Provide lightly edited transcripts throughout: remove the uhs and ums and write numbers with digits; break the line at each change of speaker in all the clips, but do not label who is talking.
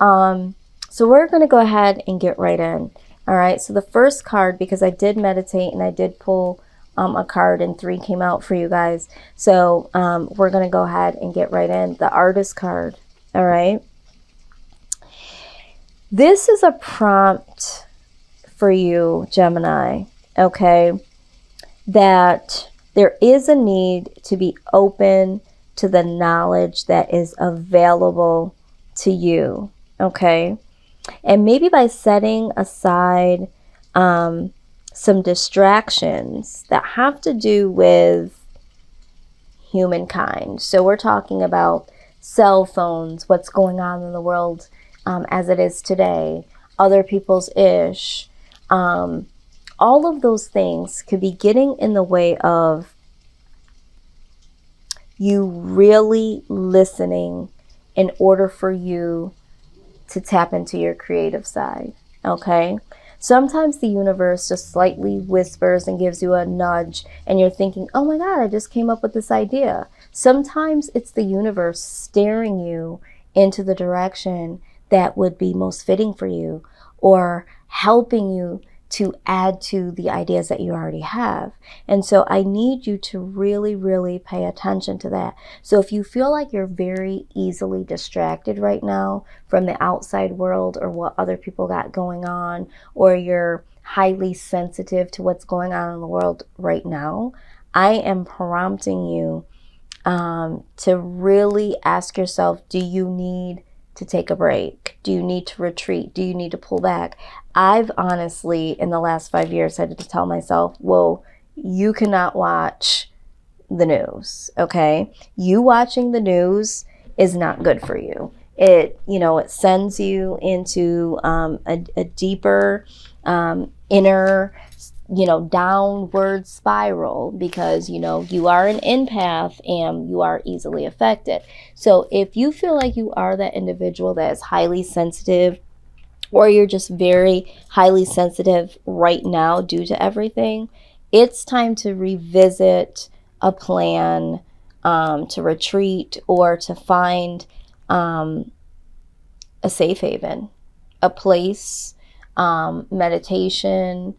So we're going to go ahead and get right in. All right. So the first card, because I did meditate and I did pull a card and 3 came out for you guys. So we're going to go ahead and get right in. The Artist card. All right. This is a prompt for you, Gemini. Okay. That there is a need to be open to the knowledge that is available to you. Okay. And maybe by setting aside some distractions that have to do with humankind. So we're talking about cell phones, what's going on in the world as it is today, other people's ish. All of those things could be getting in the way of you really listening in order for you to tap into your creative side. Okay. Sometimes the universe just slightly whispers and gives you a nudge and you're thinking, oh my God, I just came up with this idea. Sometimes it's the universe steering you into the direction that would be most fitting for you, or helping you to add to the ideas that you already have. And so I need you to really, really pay attention to that. So if you feel like you're very easily distracted right now from the outside world or what other people got going on, or you're highly sensitive to what's going on in the world right now, I am prompting you to really ask yourself, do you need to take a break? Do you need to retreat? Do you need to pull back? I've honestly, in the last 5 years, had to tell myself, whoa, you cannot watch the news, okay? You watching the news is not good for you. It sends you into a deeper inner downward spiral, because you are an empath and you are easily affected. So if you feel like you are that individual that is highly sensitive, or you're just very highly sensitive right now due to everything, it's time to revisit a plan, to retreat, or to find a safe haven, a place, meditation,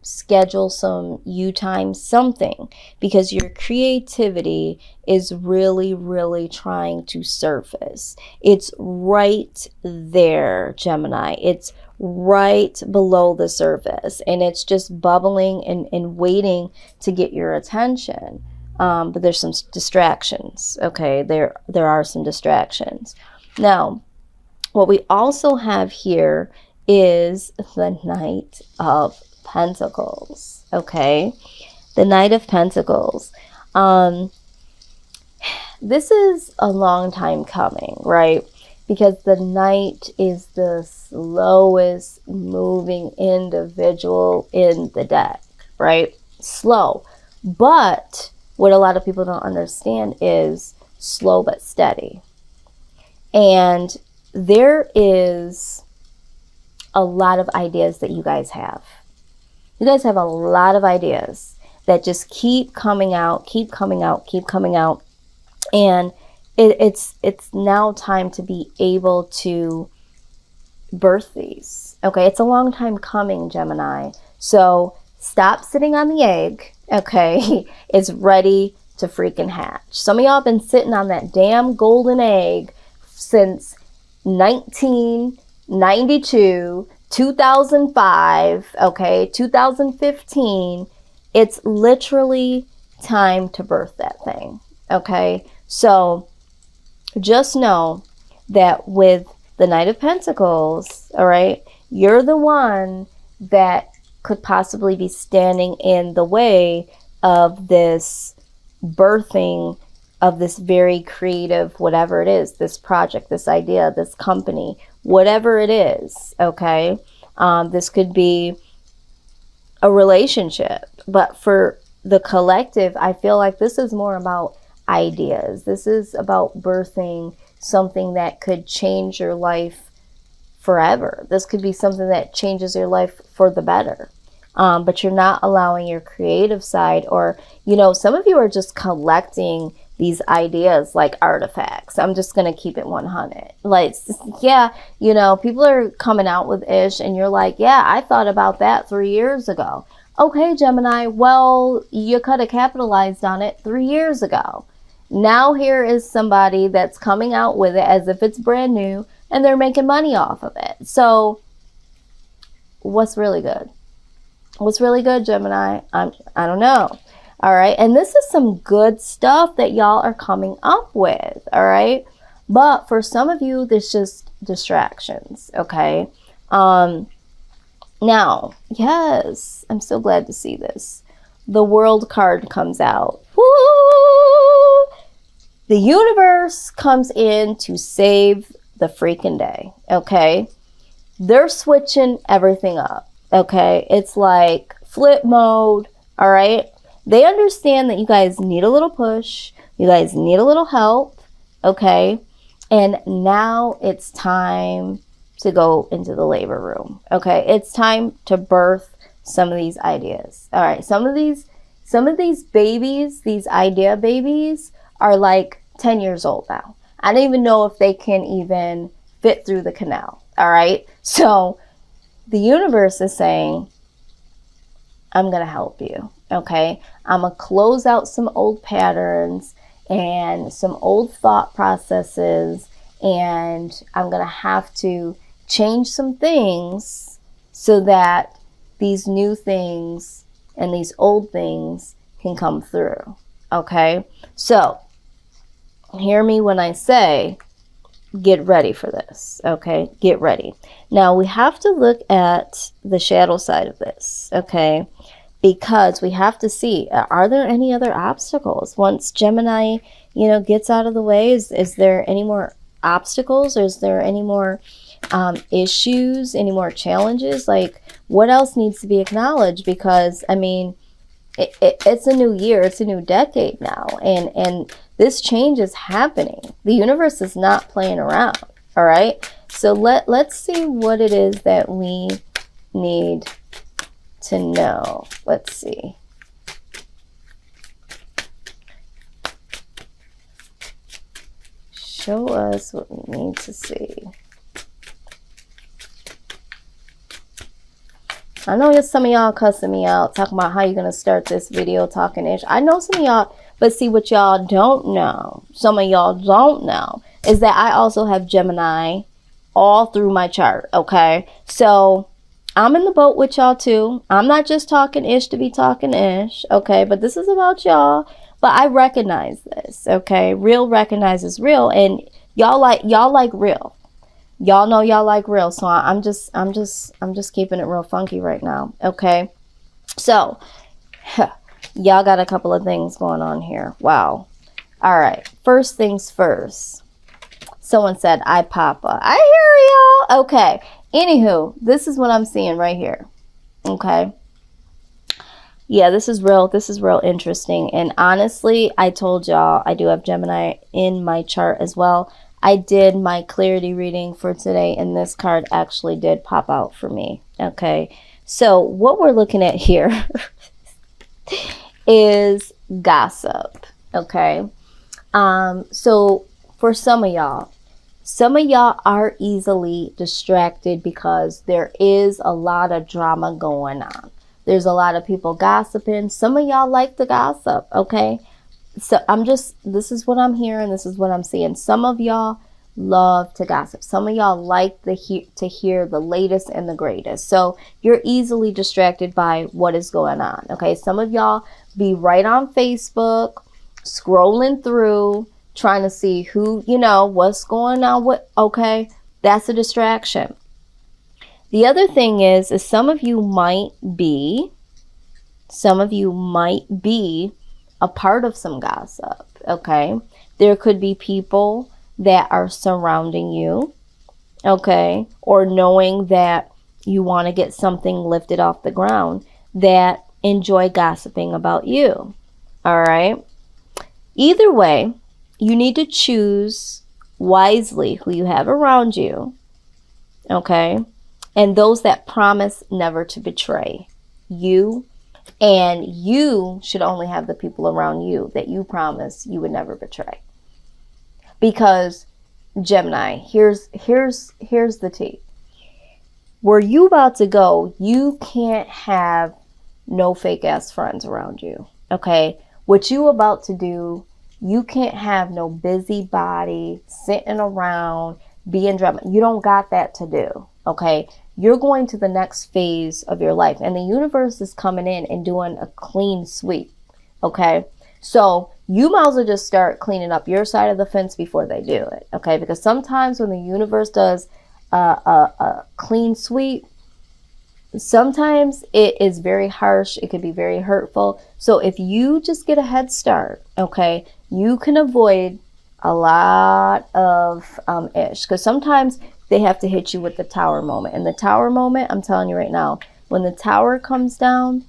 schedule some you time, something, because your creativity is really, really trying to surface. It's right there, Gemini. It's right below the surface, and it's just bubbling and waiting to get your attention. But there's some distractions. Okay, there are some distractions. Now, what we also have here is the Knight of Pentacles. Okay, the Knight of Pentacles. This is a long time coming, right? Because the Knight is the slowest moving individual in the deck, right? Slow. But what a lot of people don't understand is slow but steady. And there is a lot of ideas that you guys have. You guys have a lot of ideas that just keep coming out, keep coming out, keep coming out. And it's now time to be able to birth these. Okay, it's a long time coming, Gemini. So stop sitting on the egg. Okay, it's ready to freaking hatch. Some of y'all have been sitting on that damn golden egg since 1992, 2005, okay, 2015. It's literally time to birth that thing, okay? So just know that with the Knight of Pentacles, all right, you're the one that could possibly be standing in the way of this birthing of this very creative, whatever it is, this project, this idea, this company, whatever it is, okay? This could be a relationship, but for the collective, I feel like this is more about ideas. This is about birthing something that could change your life forever. This could be something that changes your life for the better. But you're not allowing your creative side, or, some of you are just collecting these ideas like artifacts. I'm just going to keep it 100. Like, yeah, you know, people are coming out with ish and you're like, yeah, I thought about that 3 years ago. Okay, Gemini, well, you could have capitalized on it 3 years ago. Now here is somebody that's coming out with it as if it's brand new and they're making money off of it. So what's really good? What's really good, Gemini? I don't know. All right. And this is some good stuff that y'all are coming up with. All right. But for some of you, there's just distractions. Okay. Now, yes, I'm so glad to see this. The World card comes out. Woo! The universe comes in to save the freaking day. Okay. They're switching everything up. Okay. It's like flip mode. All right. They understand that you guys need a little push. You guys need a little help. Okay. And now it's time to go into the labor room. Okay. It's time to birth some of these ideas. All right. Some of these babies, these idea babies are like 10 years old now. I don't even know if they can even fit through the canal. All right. So the universe is saying, I'm going to help you. Okay. I'm going to close out some old patterns and some old thought processes. And I'm going to have to change some things so that these new things and these old things can come through. Okay. So hear me when I say, get ready for this. Okay. Get ready. Now we have to look at the shadow side of this. Okay. Because we have to see, are there any other obstacles? Once Gemini, you know, gets out of the way, is there any more obstacles? Or is there any more issues, any more challenges? Like, what else needs to be acknowledged? Because, I mean, it's a new year. It's a new decade now. And this change is happening. The universe is not playing around. All right? So let's see what it is that we need to know. Let's see. Show us what we need to see. I know some of y'all cussing me out, talking about how you're going to start this video talking ish. I know some of y'all, but see what y'all don't know, some of y'all don't know, is that I also have Gemini all through my chart. Okay. So I'm in the boat with y'all too. I'm not just talking ish to be talking ish. Okay. But this is about y'all. But I recognize this. Okay. Real recognizes real. And y'all like real. Y'all know y'all like real. So I'm just keeping it real funky right now. Okay. So y'all got a couple of things going on here. Wow. All right. First things first. Someone said, I Papa. I hear y'all. Okay. Anywho, this is what I'm seeing right here. Okay. Yeah, this is real interesting. And honestly, I told y'all I do have Gemini in my chart as well. I did my clarity reading for today, and this card actually did pop out for me. Okay. So what we're looking at here is gossip. Okay. So for some of y'all are easily distracted because there is a lot of drama going on. There's a lot of people gossiping. Some of y'all like to gossip, okay? So this is what I'm hearing. This is what I'm seeing. Some of y'all love to gossip. Some of y'all like to hear the latest and the greatest. So you're easily distracted by what is going on, okay? Some of y'all be right on Facebook, scrolling through, trying to see who, what's going on. Okay, that's a distraction. The other thing is some of you might be a part of some gossip, okay? There could be people that are surrounding you, okay? Or knowing that you want to get something lifted off the ground that enjoy gossiping about you, all right? Either way, you need to choose wisely who you have around you, okay? And those that promise never to betray you And you should only have the people around you that you promise you would never betray. Because Gemini, here's the tea. Where you about to go, you can't have no fake ass friends around you. Okay? What you about to do, you can't have no busybody sitting around being drama. You don't got that to do. Okay? You're going to the next phase of your life, and the universe is coming in and doing a clean sweep. Okay? So you might as well just start cleaning up your side of the fence before they do it. Okay? Because sometimes when the universe does a clean sweep, sometimes it is very harsh. It could be very hurtful. So if you just get a head start, okay, you can avoid a lot of ish. Because sometimes they have to hit you with the tower moment. And the tower moment, I'm telling you right now, when the tower comes down,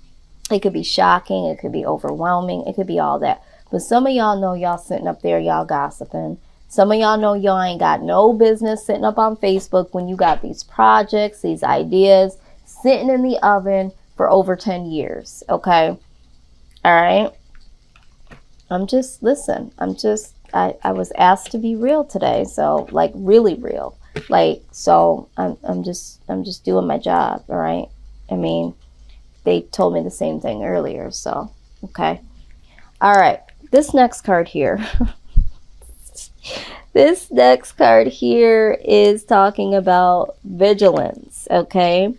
it could be shocking. It could be overwhelming. It could be all that. But some of y'all know y'all sitting up there, y'all gossiping. Some of y'all know y'all ain't got no business sitting up on Facebook when you got these projects, these ideas, sitting in the oven for over 10 years. Okay. All right. I was asked to be real today. So like really real. Like, so I'm just doing my job. All right. I mean, they told me the same thing earlier. So, okay. All right. This next card here. This next card here is talking about vigilance. Okay.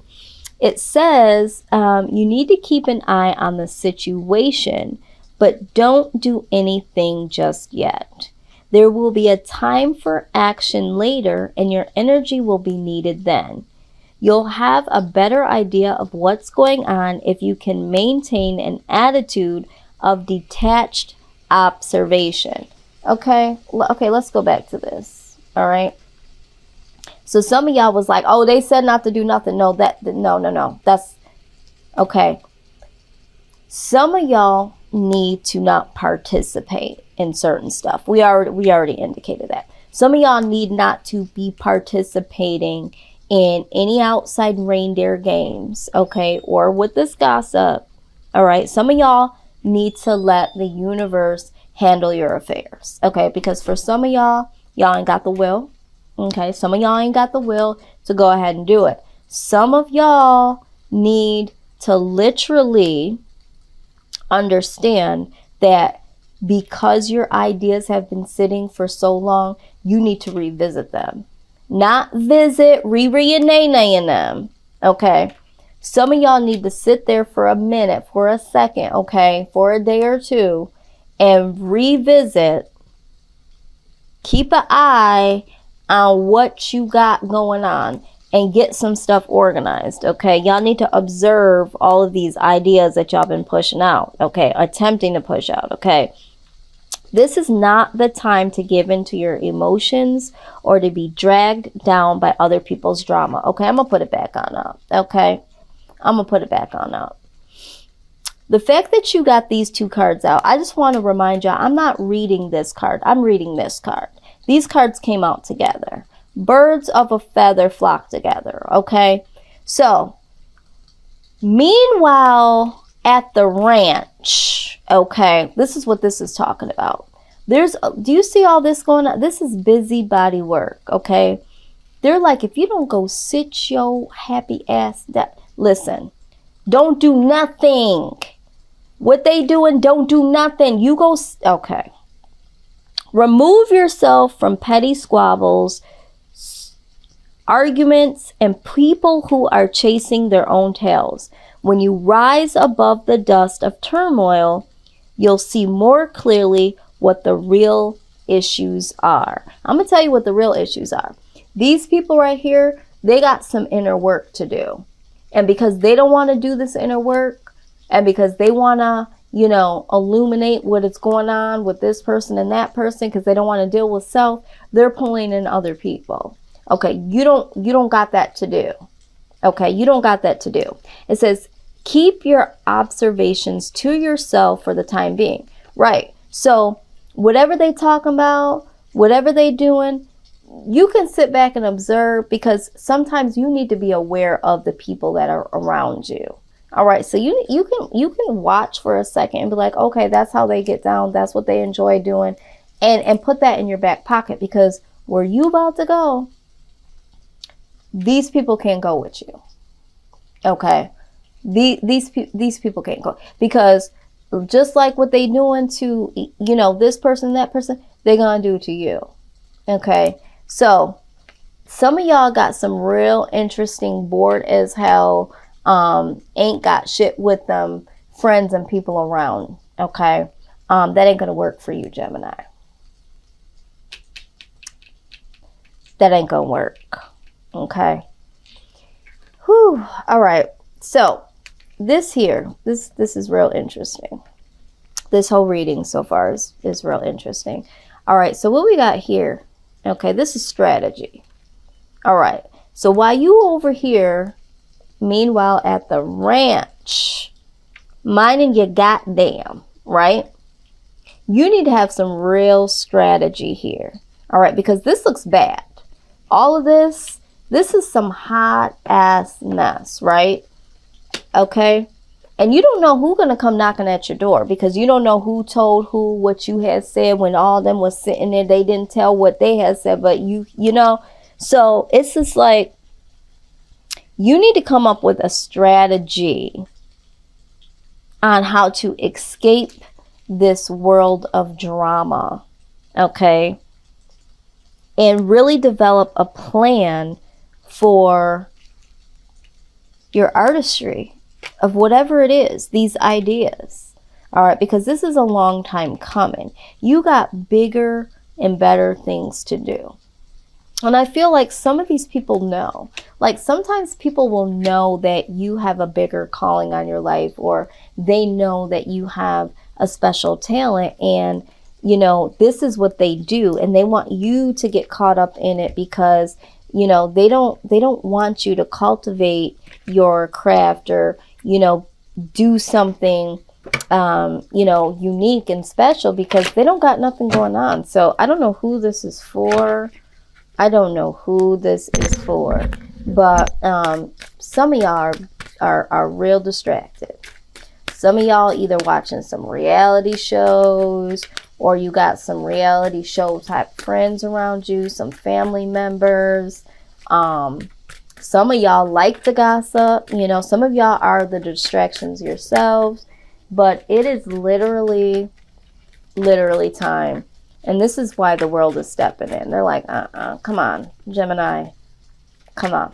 It says you need to keep an eye on the situation, but don't do anything just yet. There will be a time for action later, and your energy will be needed then. You'll have a better idea of what's going on if you can maintain an attitude of detached observation. Okay, let's go back to this. All right. So some of y'all was like, oh, they said not to do nothing. No. That's okay. Some of y'all need to not participate in certain stuff. We already indicated that. Some of y'all need not to be participating in any outside reindeer games, okay, or with this gossip. All right. Some of y'all need to let the universe handle your affairs, okay? Because for some of y'all ain't got the will, okay? Some of y'all ain't got the will to go ahead and do it. Some of y'all need to literally understand that because your ideas have been sitting for so long, you need to revisit them. Not visit, re-nay in them, okay? Some of y'all need to sit there for a minute, for a second, okay? For a day or two, and revisit, keep an eye on what you got going on and get some stuff organized, okay? Y'all need to observe all of these ideas that y'all been pushing out, okay? Attempting to push out, okay? This is not the time to give in to your emotions or to be dragged down by other people's drama, okay? I'm going to put it back on up, okay? I'm going to put it back on up. The fact that you got these two cards out, I just want to remind y'all, I'm not reading this card. I'm reading this card. These cards came out together. Birds of a feather flock together, okay? So, meanwhile, at the ranch, okay, this is what this is talking about. Do you see all this going on? This is busybody work, okay? They're like, if you don't go sit your happy ass down, listen, don't do nothing. What they doing, don't do nothing. You go, okay. Remove yourself from petty squabbles, arguments, and people who are chasing their own tails. When you rise above the dust of turmoil, you'll see more clearly what the real issues are. I'm going to tell you what the real issues are. These people right here, they got some inner work to do. And because they don't want to do this inner work, and because they want to, illuminate what is going on with this person and that person, because they don't want to deal with self, they're pulling in other people. Okay, you don't got that to do. Okay, you don't got that to do. It says, keep your observations to yourself for the time being. Right. So whatever they talking about, whatever they doing, you can sit back and observe, because sometimes you need to be aware of the people that are around you. All right, so you can watch for a second and be like, okay, that's how they get down. That's what they enjoy doing, and put that in your back pocket, because where you about to go, these people can't go with you. Okay, these people can't go, because just like what they doing to, you know, this person, that person, they're gonna do to you. Okay, so some of y'all got some real interesting, bored as hell, ain't got shit with them friends and people around. Okay, that ain't gonna work for you, Gemini. That ain't gonna work. Okay. Whew. All right. So this here, this is real interesting. This whole reading so far is real interesting. All right. So what we got here? Okay, this is strategy. All right. So while you over here, meanwhile at the ranch, minding your goddamn, right? You need to have some real strategy here. All right, because this looks bad. All of this is some hot ass mess, right? Okay. And you don't know who's gonna come knocking at your door, because you don't know who told who what you had said when all of them was sitting there. They didn't tell what they had said, but you know. So it's just like, you need to come up with a strategy on how to escape this world of drama. Okay. And really develop a plan for your artistry of whatever it is, these ideas. All right, because this is a long time coming. You got bigger and better things to do. And I feel like some of these people know. Like sometimes people will know that you have a bigger calling on your life, or they know that you have a special talent, and you know, this is what they do, and they want you to get caught up in it, because, you know, they don't want you to cultivate your craft, or, you know, do something, you know, unique and special, because they don't got nothing going on. So I don't know who this is for. I don't know who this is for, but some of y'all are real distracted. Some of y'all either watching some reality shows, or you got some reality show type friends around you, some family members. Some of y'all like the gossip. You know, some of y'all are the distractions yourselves. But it is literally time. And this is why the world is stepping in. They're like, come on, Gemini, come on.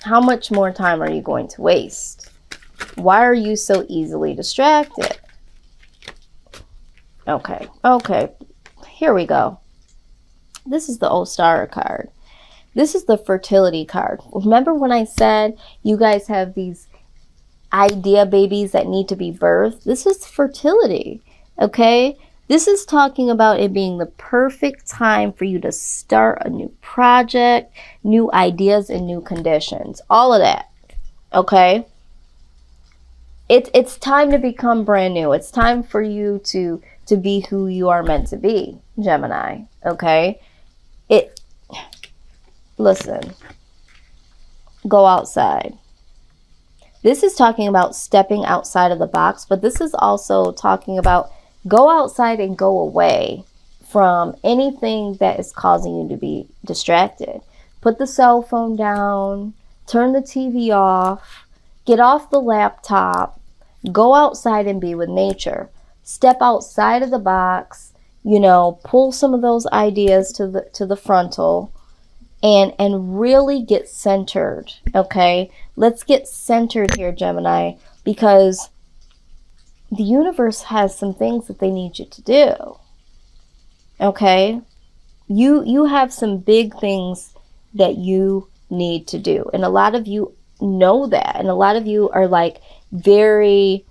How much more time are you going to waste? Why are you so easily distracted? Okay, here we go. This is the Ostara card. This is the fertility card. Remember when I said you guys have these idea babies that need to be birthed? This is fertility, okay? This is talking about it being the perfect time for you to start a new project, new ideas, and new conditions. All of that, okay? It's time to become brand new. It's time for you to be who you are meant to be, Gemini, okay? Listen, go outside. This is talking about stepping outside of the box, but this is also talking about go outside and go away from anything that is causing you to be distracted. Put the cell phone down, turn the TV off, get off the laptop, go outside and be with nature. Step outside of the box, you know, pull some of those ideas to the frontal, and really get centered, okay? Let's get centered here, Gemini, because the universe has some things that they need you to do, okay? You have some big things that you need to do, and a lot of you know that, and a lot of you are like very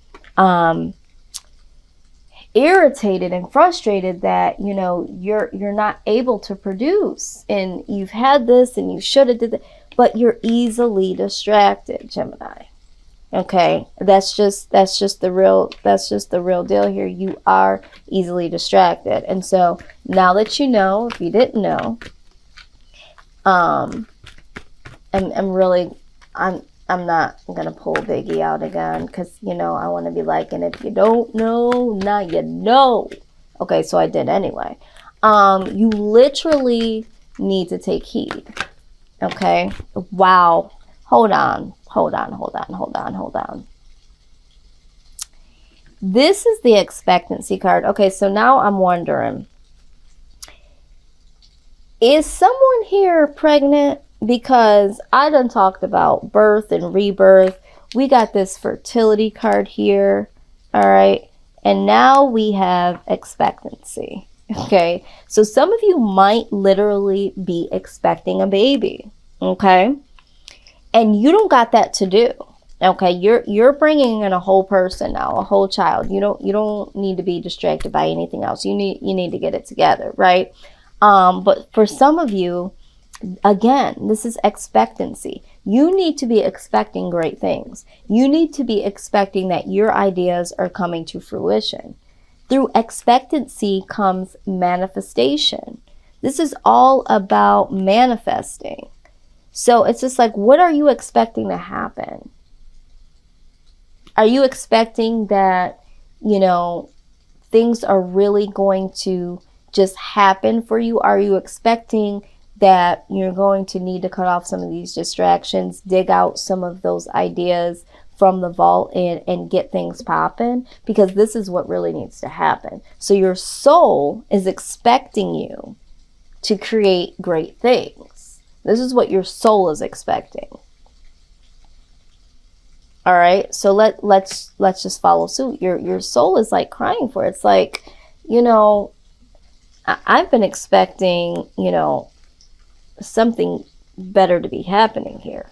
irritated and frustrated that, you know, you're not able to produce, and you've had this and you should have did that, but you're easily distracted, Gemini. Okay, that's just the real deal here. You are easily distracted. And so now that you know, if you didn't know, I'm I'm not going to pull Biggie out again because, you know, I want to be like, and if you don't know, now you know. Okay, so I did anyway. You literally need to take heed. Okay. Wow. Hold on. This is the expectancy card. Okay, so now I'm wondering, is someone here pregnant? Because I done talked about birth and rebirth. We got this fertility card here. All right. And now we have expectancy. Okay. So some of you might literally be expecting a baby. Okay. And you don't got that to do. Okay. You're bringing in a whole person now, a whole child. You don't need to be distracted by anything else. You need to get it together. Right. But for some of you, again, this is expectancy. You need to be expecting great things. You need to be expecting that your ideas are coming to fruition. Through expectancy comes manifestation. This is all about manifesting. So it's just like, what are you expecting to happen? Are you expecting that, you know, things are really going to just happen for you? Are you expecting that you're going to need to cut off some of these distractions, dig out some of those ideas from the vault and get things popping? Because this is what really needs to happen. So your soul is expecting you to create great things. This is what your soul is expecting. All right, so let's just follow suit. Your soul is like crying for it. It's like, you know, I've been expecting, you know, something better to be happening here.